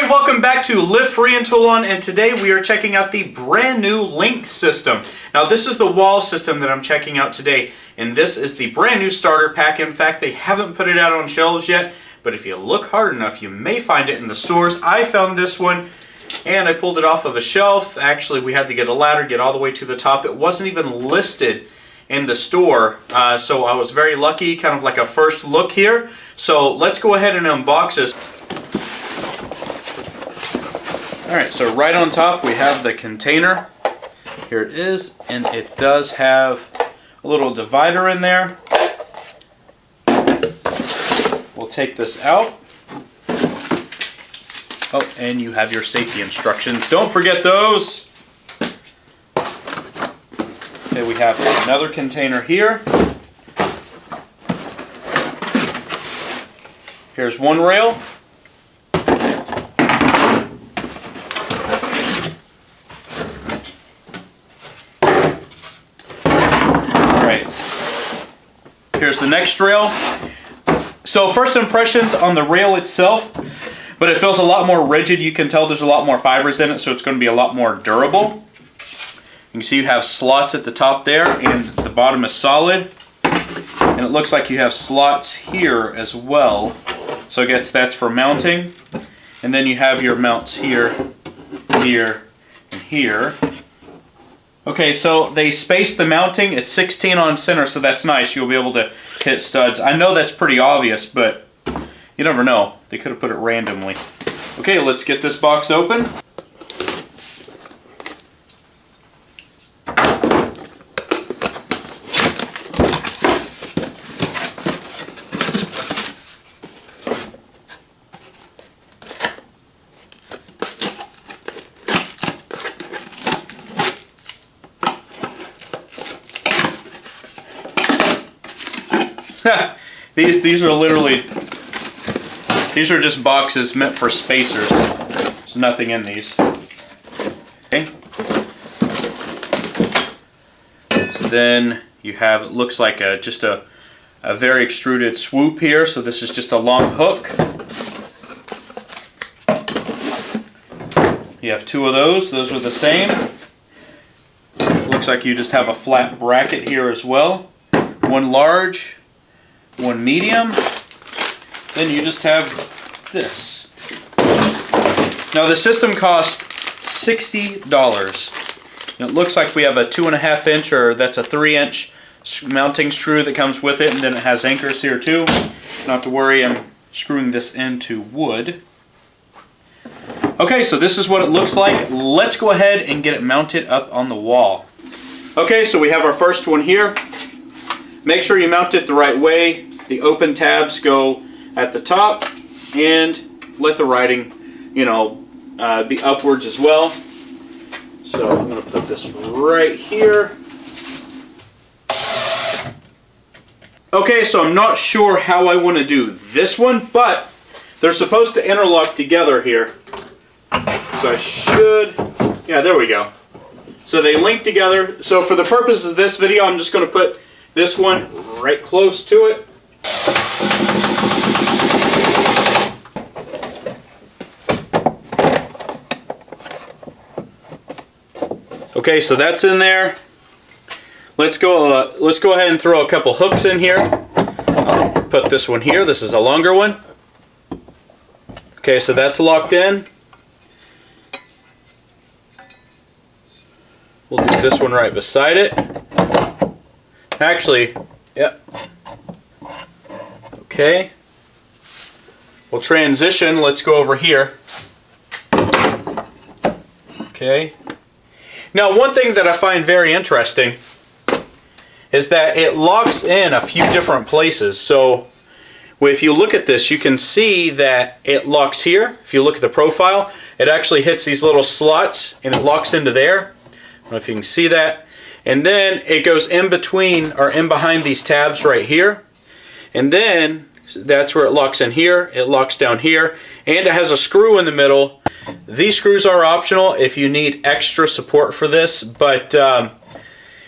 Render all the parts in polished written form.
Everybody, welcome back to Live Free and Tool On, and today we are checking out the brand new Link system. Now this is the wall system that I'm checking out today, and this is the brand new starter pack. In fact, they haven't put it out on shelves yet, but if you look hard enough, you may find it in the stores. I found this one, and I pulled it off of a shelf. Actually, we had to get a ladder, get all the way to the top. It wasn't even listed in the store, so I was very lucky, kind of like a first look here. So let's go ahead and unbox this. Alright, so right on top we have the container. Here it is, and it does have a little divider in there. We'll take this out. Oh, and you have your safety instructions. Don't forget those! Okay, we have another container here. Here's one rail. Here's the next rail. So first impressions on the rail itself, but it feels a lot more rigid. You can tell there's a lot more fibers in it, so it's going to be a lot more durable. You can see you have slots at the top there, and the bottom is solid. And it looks like you have slots here as well. So I guess that's for mounting. And then you have your mounts here, here, and here. Okay, so they spaced the mounting. It's 16 on center, so that's nice. You'll be able to hit studs. I know that's pretty obvious, but you never know. They could have put it randomly. Okay, let's get this box open. These are literally, these are just boxes meant for spacers. There's nothing in these. Okay. So then you have, it looks like just a very extruded swoop here. So this is just a long hook. You have two of those. Those are the same. Looks like you just have a flat bracket here as well. One large, one medium, then you just have this. Now the system cost $60. And it looks like we have a 2.5 inch, or that's a 3-inch mounting screw that comes with it, and then it has anchors here too. Not to worry, I'm screwing this into wood. Okay, so this is what it looks like. Let's go ahead and get it mounted up on the wall. Okay, so we have our first one here. Make sure you mount it the right way. The open tabs go at the top, and let the writing, you know, be upwards as well. So I'm going to put this right here. Okay, so I'm not sure how I want to do this one, but they're supposed to interlock together here. So I should, yeah, there we go. So they link together. So for the purposes of this video, I'm just going to put this one right close to it. Okay, so that's in there. Let's go ahead and throw a couple hooks in here. I'll put this one here. This is a longer one. Okay, so that's locked in. We'll do this one right beside it. Actually, yep. Okay. We'll transition. Let's go over here. Okay. Now, one thing that I find very interesting is that it locks in a few different places. So, if you look at this, you can see that it locks here. If you look at the profile, it actually hits these little slots and it locks into there. I don't know if you can see that. And then it goes in between, or in behind these tabs right here. And then that's where it locks in here. It locks down here. And it has a screw in the middle. These screws are optional if you need extra support for this. But,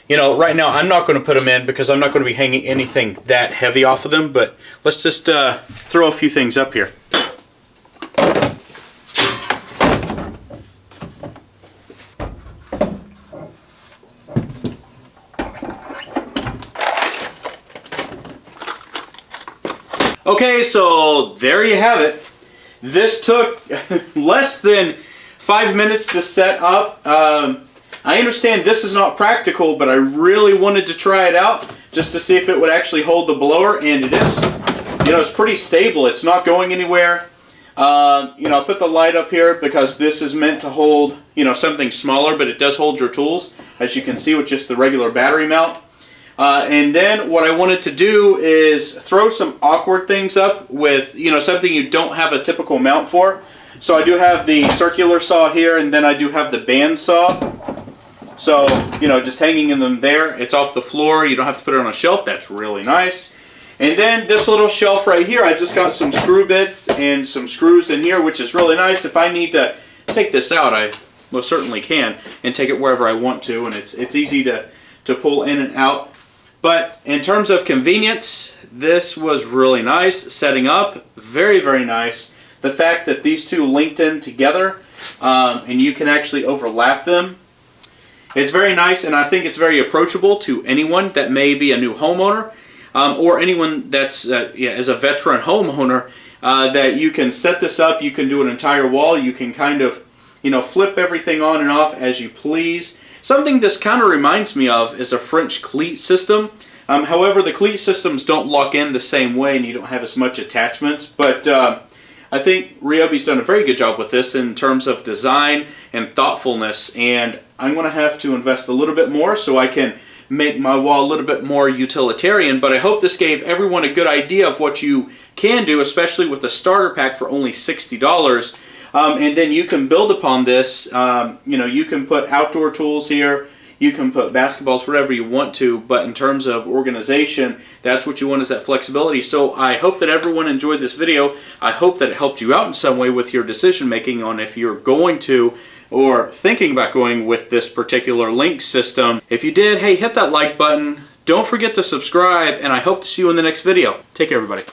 you know, right now I'm not going to put them in because I'm not going to be hanging anything that heavy off of them. But let's just throw a few things up here. Okay, so there you have it. This took less than 5 minutes to set up. I understand this is not practical, but I really wanted to try it out just to see if it would actually hold the blower, and it is. You know, it's pretty stable. It's not going anywhere. You know, I put the light up here because this is meant to hold, you know, something smaller, but it does hold your tools, as you can see with just the regular battery mount. And then what I wanted to do is throw some awkward things up with, you know, something you don't have a typical mount for. So I do have the circular saw here, and then I do have the band saw. So, you know, just hanging in them there. It's off the floor. You don't have to put it on a shelf. That's really nice. And then this little shelf right here, I just got some screw bits and some screws in here, which is really nice. If I need to take this out, I most certainly can, and take it wherever I want to. And it's easy to pull in and out. But in terms of convenience, this was really nice setting up. Very, very nice. The fact that these two linked in together, and you can actually overlap them. It's very nice, and I think it's very approachable to anyone that may be a new homeowner, or anyone that's is a veteran homeowner, that you can set this up. You can do an entire wall. You can kind of, you know, flip everything on and off as you please. Something this kind of reminds me of is a French cleat system. However, the cleat systems don't lock in the same way, and you don't have as much attachments. But I think Ryobi's done a very good job with this in terms of design and thoughtfulness. And I'm going to have to invest a little bit more so I can make my wall a little bit more utilitarian. But I hope this gave everyone a good idea of what you can do, especially with the starter pack for only $60. And then you can build upon this. You know, you can put outdoor tools here. You can put basketballs, whatever you want to. But in terms of organization, that's what you want, is that flexibility. So I hope that everyone enjoyed this video. I hope that it helped you out in some way with your decision making on if you're going to or thinking about going with this particular link system. If you did, hey, hit that like button. Don't forget to subscribe, and I hope to see you in the next video. Take care, everybody.